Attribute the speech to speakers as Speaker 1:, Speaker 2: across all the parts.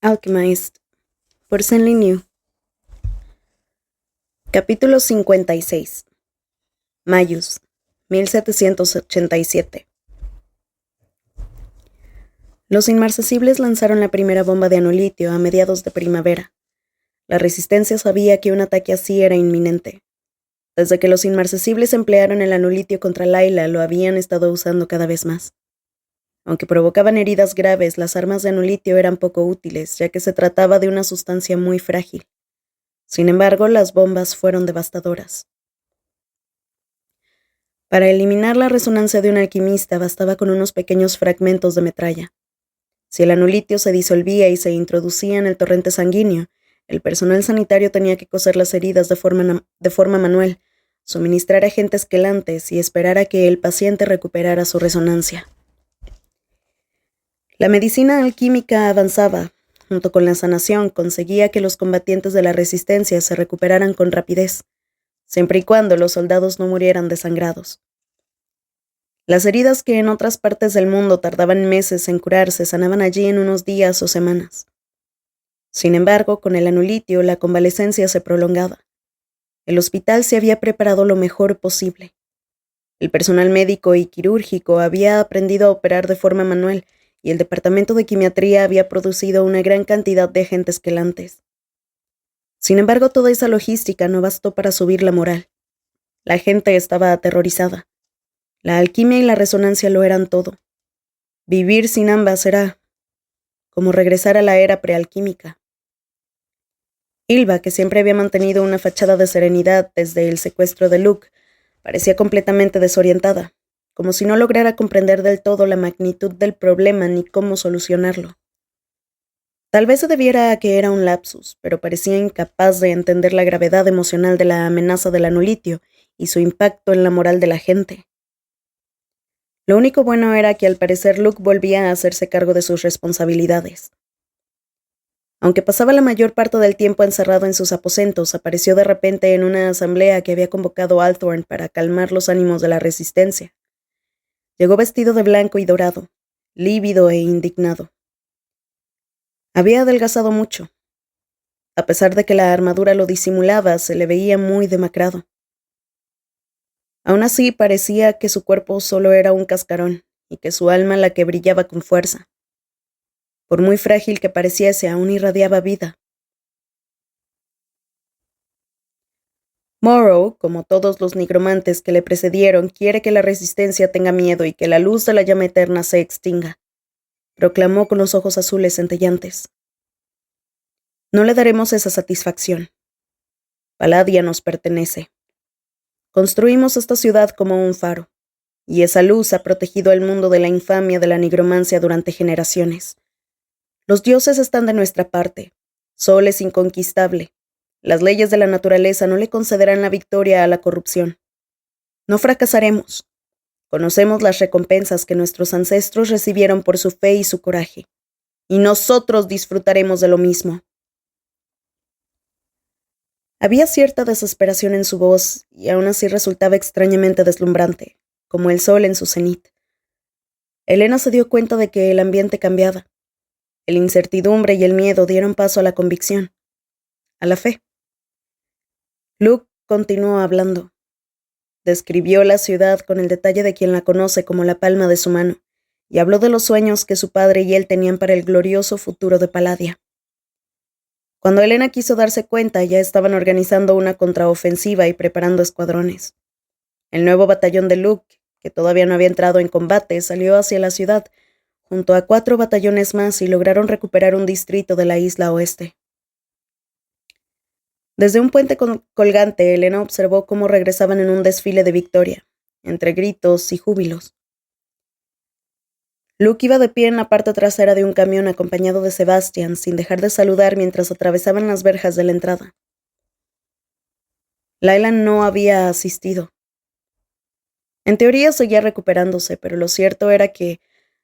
Speaker 1: Alchemist, por Stanley New. Capítulo 56. Mayus, 1787. Los inmarcesibles lanzaron la primera bomba de anulitio a mediados de primavera. La resistencia sabía que un ataque así era inminente. Desde que los inmarcesibles emplearon el anulitio contra Layla, lo habían estado usando cada vez más. Aunque provocaban heridas graves, las armas de anulitio eran poco útiles, ya que se trataba de una sustancia muy frágil. Sin embargo, las bombas fueron devastadoras. Para eliminar la resonancia de un alquimista bastaba con unos pequeños fragmentos de metralla. Si el anulitio se disolvía y se introducía en el torrente sanguíneo, el personal sanitario tenía que coser las heridas de forma manual, suministrar agentes quelantes y esperar a que el paciente recuperara su resonancia. La medicina alquímica avanzaba. Junto con la sanación, conseguía que los combatientes de la resistencia se recuperaran con rapidez, siempre y cuando los soldados no murieran desangrados. Las heridas que en otras partes del mundo tardaban meses en curarse sanaban allí en unos días o semanas. Sin embargo, con el anulitio la convalecencia se prolongaba. El hospital se había preparado lo mejor posible. El personal médico y quirúrgico había aprendido a operar de forma manual y el departamento de quimiatría había producido una gran cantidad de agentes quelantes. Sin embargo, toda esa logística no bastó para subir la moral. La gente estaba aterrorizada. La alquimia y la resonancia lo eran todo. Vivir sin ambas era como regresar a la era prealquímica. Ylva, que siempre había mantenido una fachada de serenidad desde el secuestro de Luke, parecía completamente desorientada, como si no lograra comprender del todo la magnitud del problema ni cómo solucionarlo. Tal vez se debiera a que era un lapsus, pero parecía incapaz de entender la gravedad emocional de la amenaza del anulitio y su impacto en la moral de la gente. Lo único bueno era que al parecer Luke volvía a hacerse cargo de sus responsabilidades. Aunque pasaba la mayor parte del tiempo encerrado en sus aposentos, apareció de repente en una asamblea que había convocado Althorn para calmar los ánimos de la resistencia. Llegó vestido de blanco y dorado, lívido e indignado. Había adelgazado mucho. A pesar de que la armadura lo disimulaba, se le veía muy demacrado. Aún así, parecía que su cuerpo solo era un cascarón, y que su alma la que brillaba con fuerza. Por muy frágil que pareciese, aún irradiaba vida. Morrow, como todos los nigromantes que le precedieron, quiere que la resistencia tenga miedo y que la luz de la llama eterna se extinga, proclamó con los ojos azules centellantes. No le daremos esa satisfacción. Palladia nos pertenece. Construimos esta ciudad como un faro, y esa luz ha protegido al mundo de la infamia de la nigromancia durante generaciones. Los dioses están de nuestra parte. Sol es inconquistable. Las leyes de la naturaleza no le concederán la victoria a la corrupción. No fracasaremos. Conocemos las recompensas que nuestros ancestros recibieron por su fe y su coraje, y nosotros disfrutaremos de lo mismo. Había cierta desesperación en su voz, y aún así resultaba extrañamente deslumbrante, como el sol en su cenit. Helena se dio cuenta de que el ambiente cambiaba. La incertidumbre y el miedo dieron paso a la convicción, a la fe. Luke continuó hablando. Describió la ciudad con el detalle de quien la conoce como la palma de su mano, y habló de los sueños que su padre y él tenían para el glorioso futuro de Palladia. Cuando Helena quiso darse cuenta, ya estaban organizando una contraofensiva y preparando escuadrones. El nuevo batallón de Luke, que todavía no había entrado en combate, salió hacia la ciudad, junto a 4 batallones más, y lograron recuperar un distrito de la isla oeste. Desde un puente colgante, Helena observó cómo regresaban en un desfile de victoria, entre gritos y júbilos. Luke iba de pie en la parte trasera de un camión acompañado de Sebastian, sin dejar de saludar mientras atravesaban las verjas de la entrada. Layla no había asistido. En teoría seguía recuperándose, pero lo cierto era que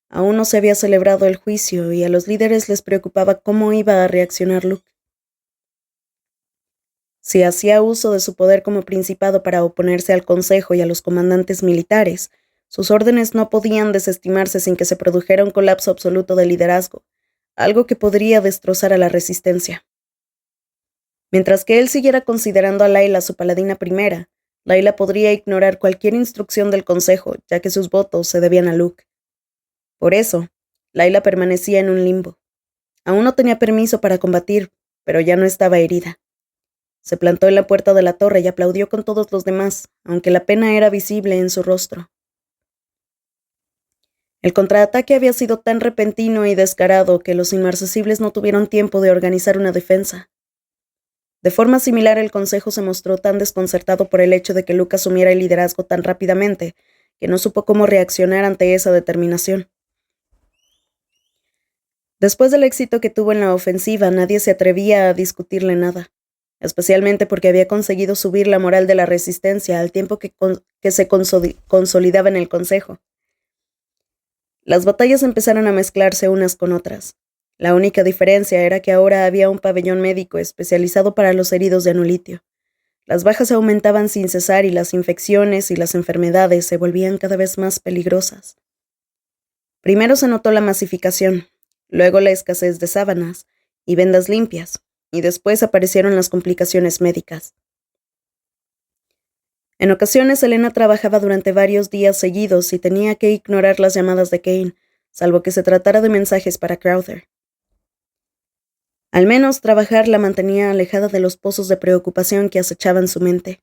Speaker 1: aún no se había celebrado el juicio y a los líderes les preocupaba cómo iba a reaccionar Luke. Si hacía uso de su poder como principado para oponerse al consejo y a los comandantes militares, sus órdenes no podían desestimarse sin que se produjera un colapso absoluto del liderazgo, algo que podría destrozar a la resistencia. Mientras que él siguiera considerando a Layla su paladina primera, Layla podría ignorar cualquier instrucción del consejo, ya que sus votos se debían a Luke. Por eso, Layla permanecía en un limbo. Aún no tenía permiso para combatir, pero ya no estaba herida. Se plantó en la puerta de la torre y aplaudió con todos los demás, aunque la pena era visible en su rostro. El contraataque había sido tan repentino y descarado que los inmarcesibles no tuvieron tiempo de organizar una defensa. De forma similar, el consejo se mostró tan desconcertado por el hecho de que Luke asumiera el liderazgo tan rápidamente que no supo cómo reaccionar ante esa determinación. Después del éxito que tuvo en la ofensiva, nadie se atrevía a discutirle nada, especialmente porque había conseguido subir la moral de la resistencia al tiempo que se consolidaba en el consejo. Las batallas empezaron a mezclarse unas con otras. La única diferencia era que ahora había un pabellón médico especializado para los heridos de anulitio. Las bajas aumentaban sin cesar y las infecciones y las enfermedades se volvían cada vez más peligrosas. Primero se notó la masificación, luego la escasez de sábanas y vendas limpias, y después aparecieron las complicaciones médicas. En ocasiones, Elena trabajaba durante varios días seguidos y tenía que ignorar las llamadas de Kane, salvo que se tratara de mensajes para Crowther. Al menos trabajar la mantenía alejada de los pozos de preocupación que acechaban su mente.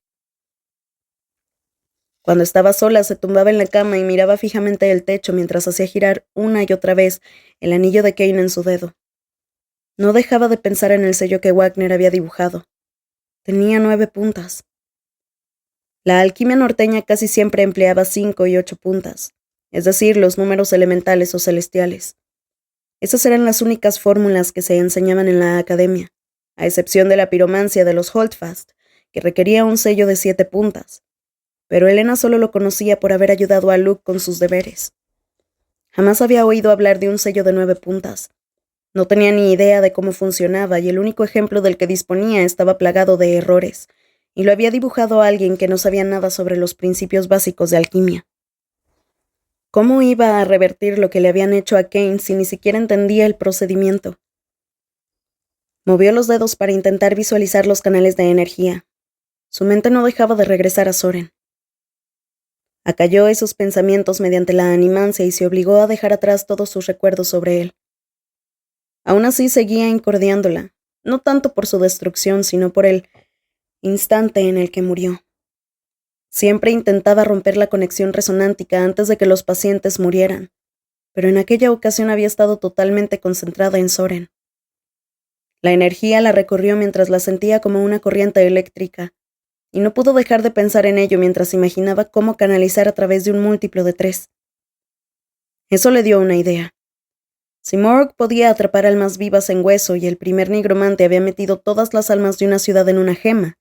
Speaker 1: Cuando estaba sola, se tumbaba en la cama y miraba fijamente el techo mientras hacía girar una y otra vez el anillo de Kane en su dedo. No dejaba de pensar en el sello que Wagner había dibujado. Tenía 9 puntas. La alquimia norteña casi siempre empleaba 5 y 8 puntas, es decir, los números elementales o celestiales. Esas eran las únicas fórmulas que se enseñaban en la academia, a excepción de la piromancia de los Holdfast, que requería un sello de 7 puntas. Pero Elena solo lo conocía por haber ayudado a Luke con sus deberes. Jamás había oído hablar de un sello de 9 puntas. No tenía ni idea de cómo funcionaba y el único ejemplo del que disponía estaba plagado de errores, y lo había dibujado alguien que no sabía nada sobre los principios básicos de alquimia. ¿Cómo iba a revertir lo que le habían hecho a Kane si ni siquiera entendía el procedimiento? Movió los dedos para intentar visualizar los canales de energía. Su mente no dejaba de regresar a Soren. Acalló esos pensamientos mediante la animancia y se obligó a dejar atrás todos sus recuerdos sobre él. Aún así seguía incordiándola, no tanto por su destrucción, sino por el instante en el que murió. Siempre intentaba romper la conexión resonántica antes de que los pacientes murieran, pero en aquella ocasión había estado totalmente concentrada en Soren. La energía la recorrió mientras la sentía como una corriente eléctrica, y no pudo dejar de pensar en ello mientras imaginaba cómo canalizar a través de un múltiplo de 3. Eso le dio una idea. Si Morg podía atrapar almas vivas en hueso y el primer nigromante había metido todas las almas de una ciudad en una gema,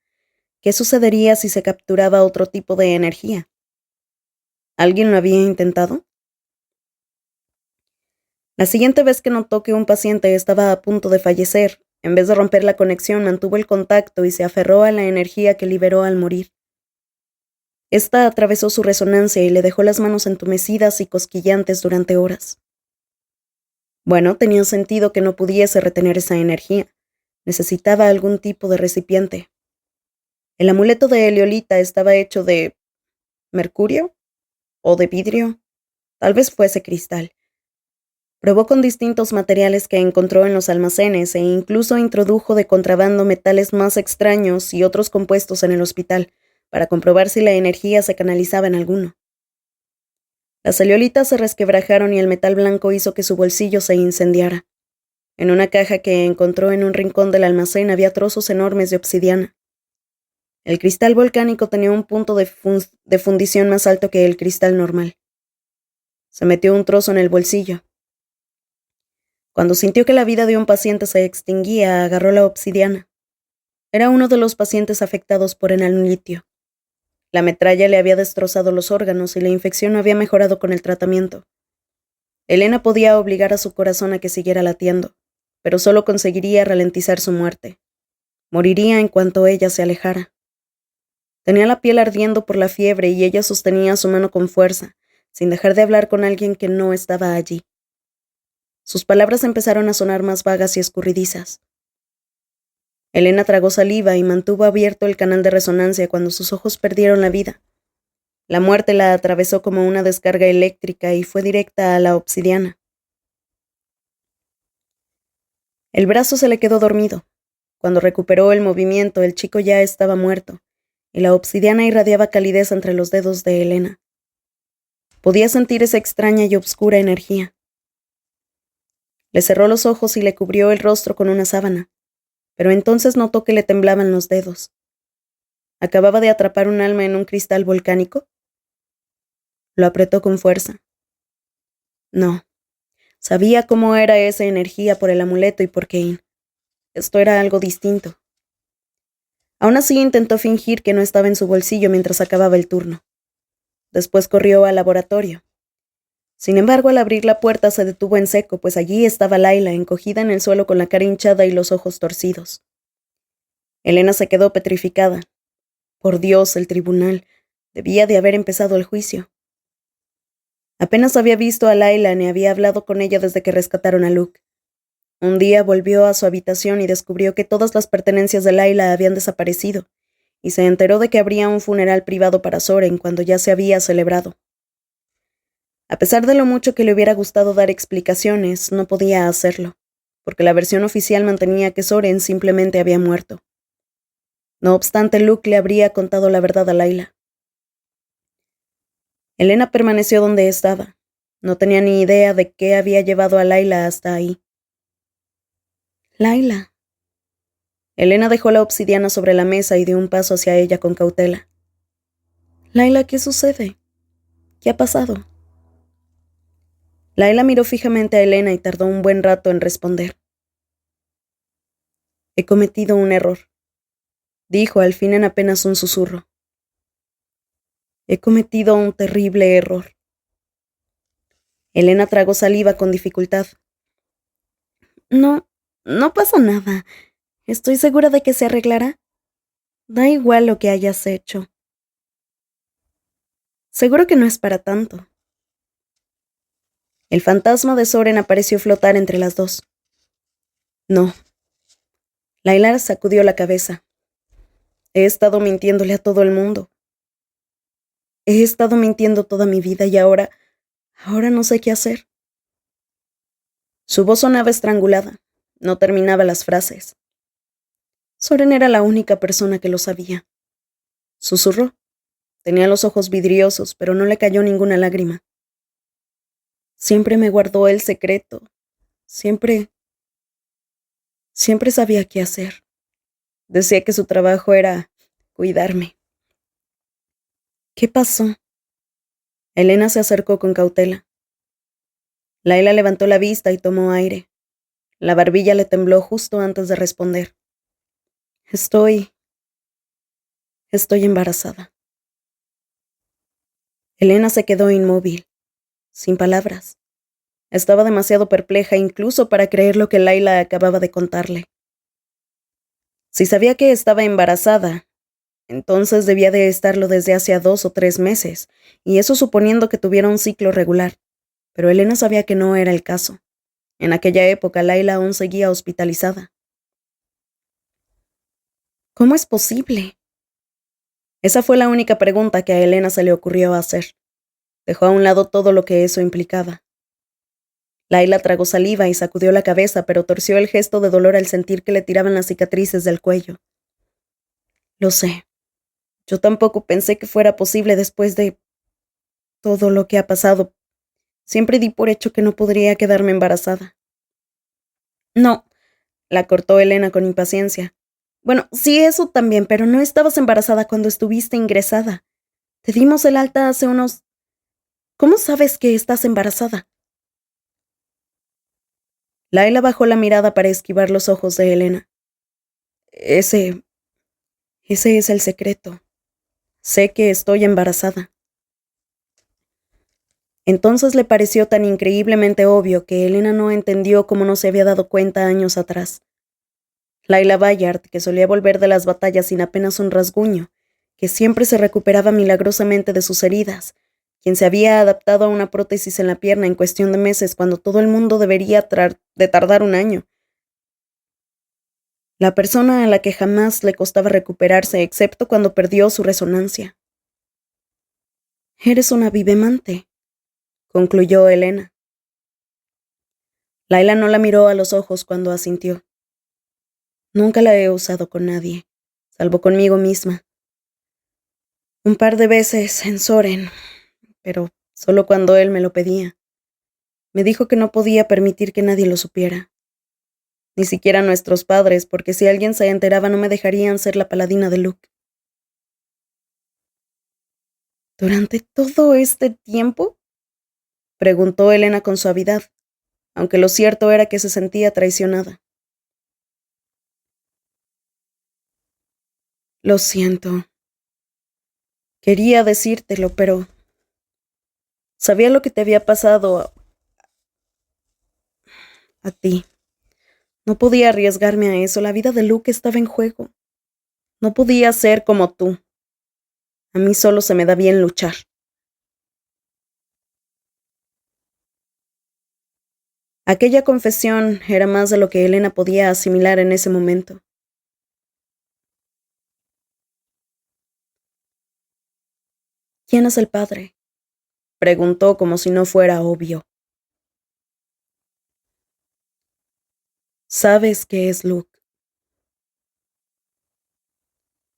Speaker 1: ¿qué sucedería si se capturaba otro tipo de energía? ¿Alguien lo había intentado? La siguiente vez que notó que un paciente estaba a punto de fallecer, en vez de romper la conexión, mantuvo el contacto y se aferró a la energía que liberó al morir. Esta atravesó su resonancia y le dejó las manos entumecidas y cosquillantes durante horas. Bueno, tenía sentido que no pudiese retener esa energía. Necesitaba algún tipo de recipiente. El amuleto de Heliolita estaba hecho de mercurio o de vidrio. Tal vez fuese cristal. Probó con distintos materiales que encontró en los almacenes e incluso introdujo de contrabando metales más extraños y otros compuestos en el hospital para comprobar si la energía se canalizaba en alguno. Las heliolitas se resquebrajaron y el metal blanco hizo que su bolsillo se incendiara. En una caja que encontró en un rincón del almacén había trozos enormes de obsidiana. El cristal volcánico tenía un punto de fundición más alto que el cristal normal. Se metió un trozo en el bolsillo. Cuando sintió que la vida de un paciente se extinguía, agarró la obsidiana. Era uno de los pacientes afectados por el anulitio. La metralla le había destrozado los órganos y la infección no había mejorado con el tratamiento. Elena podía obligar a su corazón a que siguiera latiendo, pero solo conseguiría ralentizar su muerte. Moriría en cuanto ella se alejara. Tenía la piel ardiendo por la fiebre y ella sostenía su mano con fuerza, sin dejar de hablar con alguien que no estaba allí. Sus palabras empezaron a sonar más vagas y escurridizas. Elena tragó saliva y mantuvo abierto el canal de resonancia cuando sus ojos perdieron la vida. La muerte la atravesó como una descarga eléctrica y fue directa a la obsidiana. El brazo se le quedó dormido. Cuando recuperó el movimiento, el chico ya estaba muerto, y la obsidiana irradiaba calidez entre los dedos de Elena. Podía sentir esa extraña y obscura energía. Le cerró los ojos y le cubrió el rostro con una sábana, pero entonces notó que le temblaban los dedos. ¿Acababa de atrapar un alma en un cristal volcánico? Lo apretó con fuerza. No. Sabía cómo era esa energía por el amuleto y por Kane. Esto era algo distinto. Aún así intentó fingir que no estaba en su bolsillo mientras acababa el turno. Después corrió al laboratorio. Sin embargo, al abrir la puerta se detuvo en seco, pues allí estaba Layla, encogida en el suelo con la cara hinchada y los ojos torcidos. Elena se quedó petrificada. Por Dios, el tribunal. Debía de haber empezado el juicio. Apenas había visto a Layla ni había hablado con ella desde que rescataron a Luke. Un día volvió a su habitación y descubrió que todas las pertenencias de Layla habían desaparecido, y se enteró de que habría un funeral privado para Soren cuando ya se había celebrado. A pesar de lo mucho que le hubiera gustado dar explicaciones, no podía hacerlo, porque la versión oficial mantenía que Soren simplemente había muerto. No obstante, Luke le habría contado la verdad a Layla. Elena permaneció donde estaba. No tenía ni idea de qué había llevado a Layla hasta ahí. Layla. Elena dejó la obsidiana sobre la mesa y dio un paso hacia ella con cautela. Layla, ¿qué sucede? ¿Qué ha pasado? Layla miró fijamente a Elena y tardó un buen rato en responder. He cometido un error, dijo al fin en apenas un susurro. He cometido un terrible error. Elena tragó saliva con dificultad. No pasa nada. Estoy segura de que se arreglará. Da igual lo que hayas hecho. Seguro que no es para tanto. El fantasma de Soren apareció flotar entre las dos. No. Layla sacudió la cabeza. He estado mintiéndole a todo el mundo. He estado mintiendo toda mi vida y ahora no sé qué hacer. Su voz sonaba estrangulada. No terminaba las frases. Soren era la única persona que lo sabía. Susurró. Tenía los ojos vidriosos, pero no le cayó ninguna lágrima. Siempre me guardó el secreto. Siempre sabía qué hacer. Decía que su trabajo era cuidarme. ¿Qué pasó? Elena se acercó con cautela. Layla levantó la vista y tomó aire. La barbilla le tembló justo antes de responder. Estoy embarazada. Elena se quedó inmóvil, sin palabras. Estaba demasiado perpleja incluso para creer lo que Layla acababa de contarle. Si sabía que estaba embarazada, entonces debía de estarlo desde hacía 2 o 3 meses, y eso suponiendo que tuviera un ciclo regular. Pero Elena sabía que no era el caso. En aquella época, Layla aún seguía hospitalizada. ¿Cómo es posible? Esa fue la única pregunta que a Elena se le ocurrió hacer. Dejó a un lado todo lo que eso implicaba. Layla tragó saliva y sacudió la cabeza, pero torció el gesto de dolor al sentir que le tiraban las cicatrices del cuello. Lo sé. Yo tampoco pensé que fuera posible después de todo lo que ha pasado. Siempre di por hecho que no podría quedarme embarazada. No, la cortó Elena con impaciencia. Bueno, sí, eso también, pero no estabas embarazada cuando estuviste ingresada. Te dimos el alta hace unos... ¿Cómo sabes que estás embarazada? Layla bajó la mirada para esquivar los ojos de Elena. Ese es el secreto. Sé que estoy embarazada. Entonces le pareció tan increíblemente obvio que Elena no entendió cómo no se había dado cuenta años atrás. Layla Bayard, que solía volver de las batallas sin apenas un rasguño, que siempre se recuperaba milagrosamente de sus heridas, quien se había adaptado a una prótesis en la pierna en cuestión de meses cuando todo el mundo debería de tardar un año. La persona a la que jamás le costaba recuperarse excepto cuando perdió su resonancia. Eres una vivemante, concluyó Elena. Laila no la miró a los ojos cuando asintió. Nunca la he usado con nadie, salvo conmigo misma. Un par de veces en Soren, pero solo cuando él me lo pedía. Me dijo que no podía permitir que nadie lo supiera. Ni siquiera nuestros padres, porque si alguien se enteraba no me dejarían ser la paladina de Luke. ¿Durante todo este tiempo? Preguntó Elena con suavidad, aunque lo cierto era que se sentía traicionada. Lo siento. Quería decírtelo, pero sabía lo que te había pasado a ti. No podía arriesgarme a eso. La vida de Luke estaba en juego. No podía ser como tú. A mí solo se me da bien luchar. Aquella confesión era más de lo que Elena podía asimilar en ese momento. ¿Quién es el padre? Preguntó como si no fuera obvio. ¿Sabes qué es Luke?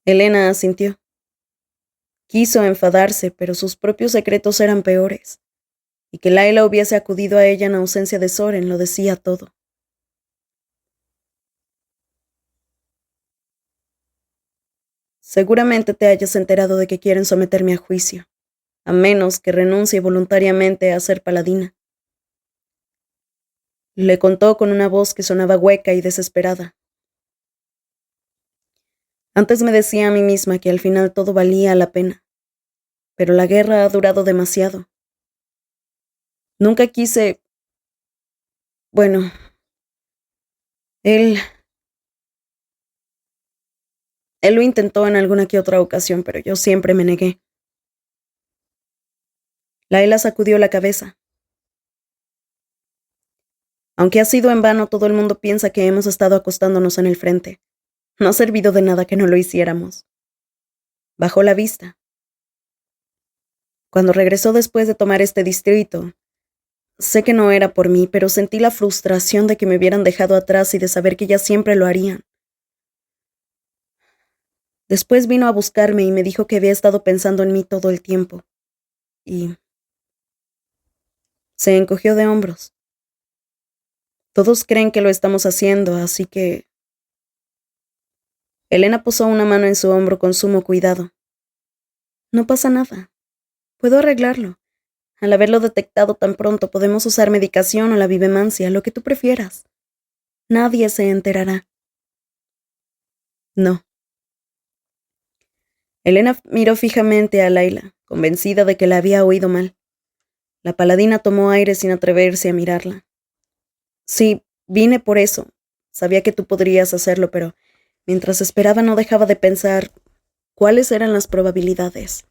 Speaker 1: Elena asintió. Quiso enfadarse, pero sus propios secretos eran peores, y que Laila hubiese acudido a ella en ausencia de Soren lo decía todo. Seguramente te hayas enterado de que quieren someterme a juicio, a menos que renuncie voluntariamente a ser paladina. Le contó con una voz que sonaba hueca y desesperada. Antes me decía a mí misma que al final todo valía la pena, pero la guerra ha durado demasiado. Nunca quise... Bueno, él lo intentó en alguna que otra ocasión, pero yo siempre me negué. Laila sacudió la cabeza. Aunque ha sido en vano, todo el mundo piensa que hemos estado acostándonos en el frente. No ha servido de nada que no lo hiciéramos. Bajó la vista. Cuando regresó después de tomar este distrito, sé que no era por mí, pero sentí la frustración de que me hubieran dejado atrás y de saber que ya siempre lo harían. Después vino a buscarme y me dijo que había estado pensando en mí todo el tiempo. Y se encogió de hombros. Todos creen que lo estamos haciendo, así que... Elena posó una mano en su hombro con sumo cuidado. No pasa nada. Puedo arreglarlo. Al haberlo detectado tan pronto podemos usar medicación o la vivemancia, lo que tú prefieras. Nadie se enterará. No. Elena miró fijamente a Laila, convencida de que la había oído mal. La paladina tomó aire sin atreverse a mirarla. Sí, vine por eso. Sabía que tú podrías hacerlo, pero mientras esperaba no dejaba de pensar cuáles eran las probabilidades.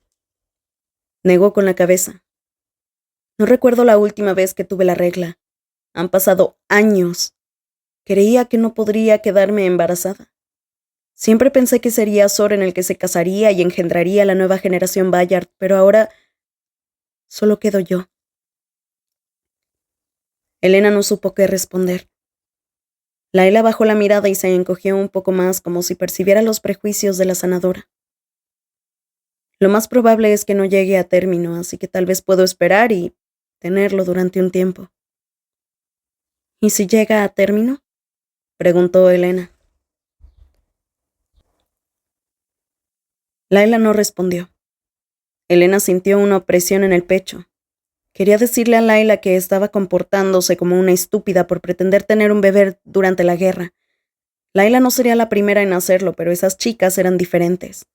Speaker 1: Negó con la cabeza. No recuerdo la última vez que tuve la regla. Han pasado años. Creía que no podría quedarme embarazada. Siempre pensé que sería Soren el que se casaría y engendraría la nueva generación Bayard, pero ahora solo quedo yo. Elena no supo qué responder. Laila bajó la mirada y se encogió un poco más como si percibiera los prejuicios de la sanadora. Lo más probable es que no llegue a término, así que tal vez puedo esperar y tenerlo durante un tiempo. ¿Y si llega a término? Preguntó Elena. Laila no respondió. Elena sintió una opresión en el pecho. Quería decirle a Laila que estaba comportándose como una estúpida por pretender tener un bebé durante la guerra. Laila no sería la primera en hacerlo, pero esas chicas eran diferentes.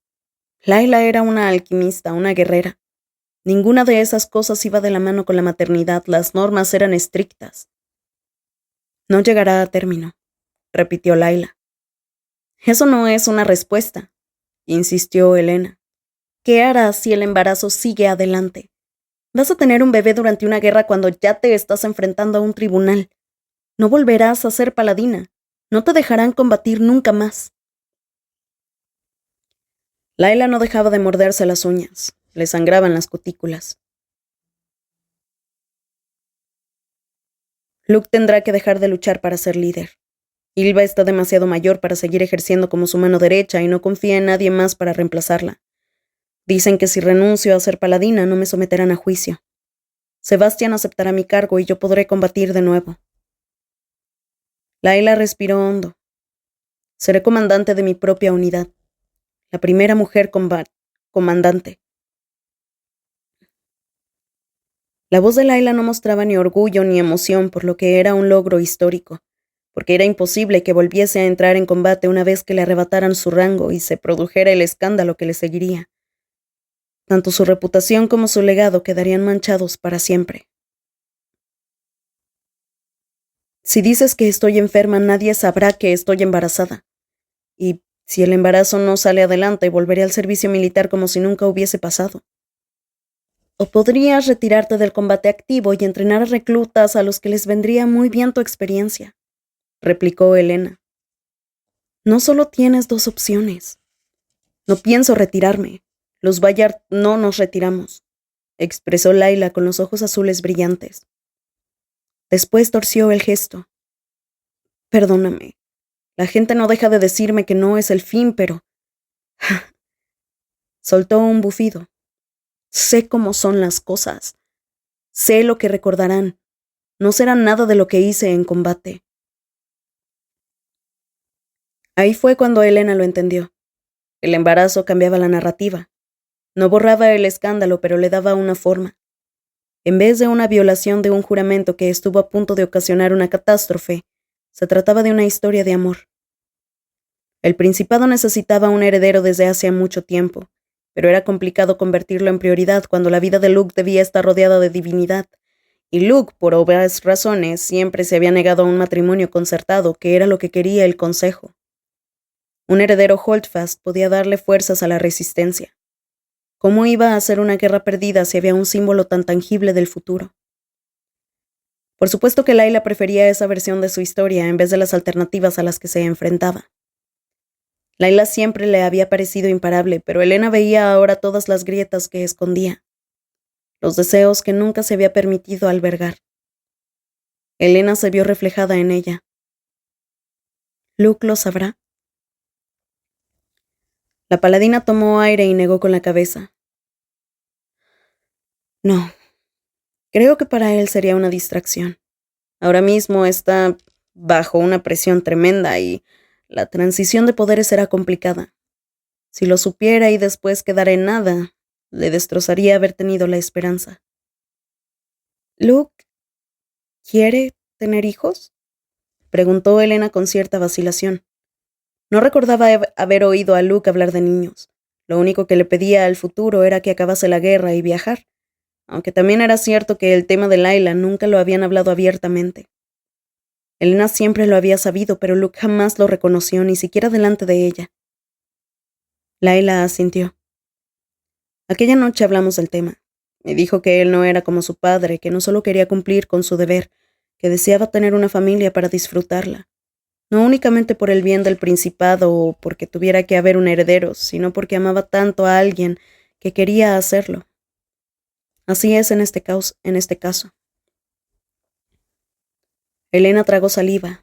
Speaker 1: Laila era una alquimista, una guerrera. Ninguna de esas cosas iba de la mano con la maternidad, las normas eran estrictas. No llegará a término, repitió Laila. Eso no es una respuesta, insistió Elena. ¿Qué harás si el embarazo sigue adelante? Vas a tener un bebé durante una guerra cuando ya te estás enfrentando a un tribunal. No volverás a ser paladina. No te dejarán combatir nunca más. Layla no dejaba de morderse las uñas. Le sangraban las cutículas. Luke tendrá que dejar de luchar para ser líder. Ylva está demasiado mayor para seguir ejerciendo como su mano derecha y no confía en nadie más para reemplazarla. Dicen que si renuncio a ser paladina no me someterán a juicio. Sebastian aceptará mi cargo y yo podré combatir de nuevo. Layla respiró hondo. Seré comandante de mi propia unidad. La primera mujer comandante. La voz de Layla no mostraba ni orgullo ni emoción por lo que era un logro histórico, porque era imposible que volviese a entrar en combate una vez que le arrebataran su rango y se produjera el escándalo que le seguiría. Tanto su reputación como su legado quedarían manchados para siempre. Si dices que estoy enferma, nadie sabrá que estoy embarazada. Y si el embarazo no sale adelante, volveré al servicio militar como si nunca hubiese pasado. O podrías retirarte del combate activo y entrenar a reclutas a los que les vendría muy bien tu experiencia, replicó Helena. No solo tienes dos opciones. No pienso retirarme. Los Bayard no nos retiramos, expresó Layla con los ojos azules brillantes. Después torció el gesto. Perdóname. La gente no deja de decirme que no es el fin, pero... Soltó un bufido. Sé cómo son las cosas. Sé lo que recordarán. No será nada de lo que hice en combate. Ahí fue cuando Helena lo entendió. El embarazo cambiaba la narrativa. No borraba el escándalo, pero le daba una forma. En vez de una violación de un juramento que estuvo a punto de ocasionar una catástrofe, se trataba de una historia de amor. El principado necesitaba un heredero desde hacía mucho tiempo, pero era complicado convertirlo en prioridad cuando la vida de Luke debía estar rodeada de divinidad, y Luke, por obvias razones, siempre se había negado a un matrimonio concertado, que era lo que quería el consejo. Un heredero Holdfast podía darle fuerzas a la resistencia. ¿Cómo iba a ser una guerra perdida si había un símbolo tan tangible del futuro? Por supuesto que Layla prefería esa versión de su historia en vez de las alternativas a las que se enfrentaba. Layla siempre le había parecido imparable, pero Helena veía ahora todas las grietas que escondía, los deseos que nunca se había permitido albergar. Helena se vio reflejada en ella. ¿Luke lo sabrá? La paladina tomó aire y negó con la cabeza. No, creo que para él sería una distracción. Ahora mismo está bajo una presión tremenda y la transición de poderes será complicada. Si lo supiera y después quedara en nada, le destrozaría haber tenido la esperanza. ¿Luke quiere tener hijos? Preguntó Helena con cierta vacilación. No recordaba haber oído a Luke hablar de niños. Lo único que le pedía al futuro era que acabase la guerra y viajar, aunque también era cierto que el tema de Layla nunca lo habían hablado abiertamente. Helena siempre lo había sabido, pero Luke jamás lo reconoció, ni siquiera delante de ella. Layla asintió. Aquella noche hablamos del tema. Me dijo que él no era como su padre, que no solo quería cumplir con su deber, que deseaba tener una familia para disfrutarla. No únicamente por el bien del principado o porque tuviera que haber un heredero, sino porque amaba tanto a alguien que quería hacerlo. Así es en este caso. Helena tragó saliva.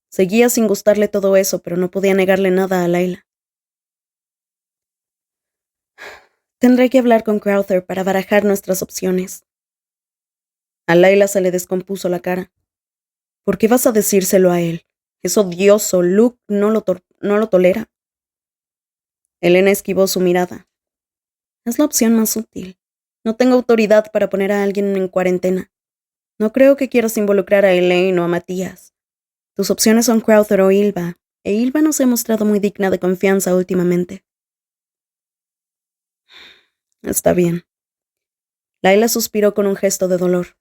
Speaker 1: Seguía sin gustarle todo eso, pero no podía negarle nada a Layla. Tendré que hablar con Crowther para barajar nuestras opciones. A Layla se le descompuso la cara. ¿Por qué vas a decírselo a él? Es odioso. Luke no lo tolera. Helena esquivó su mirada. Es la opción más útil. No tengo autoridad para poner a alguien en cuarentena. No creo que quieras involucrar a Elaine o a Matías. Tus opciones son Crowther o Ylva, e Ylva no se ha mostrado muy digna de confianza últimamente. Está bien. Layla suspiró con un gesto de dolor.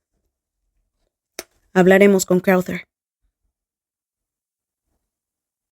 Speaker 1: Hablaremos con Crowther.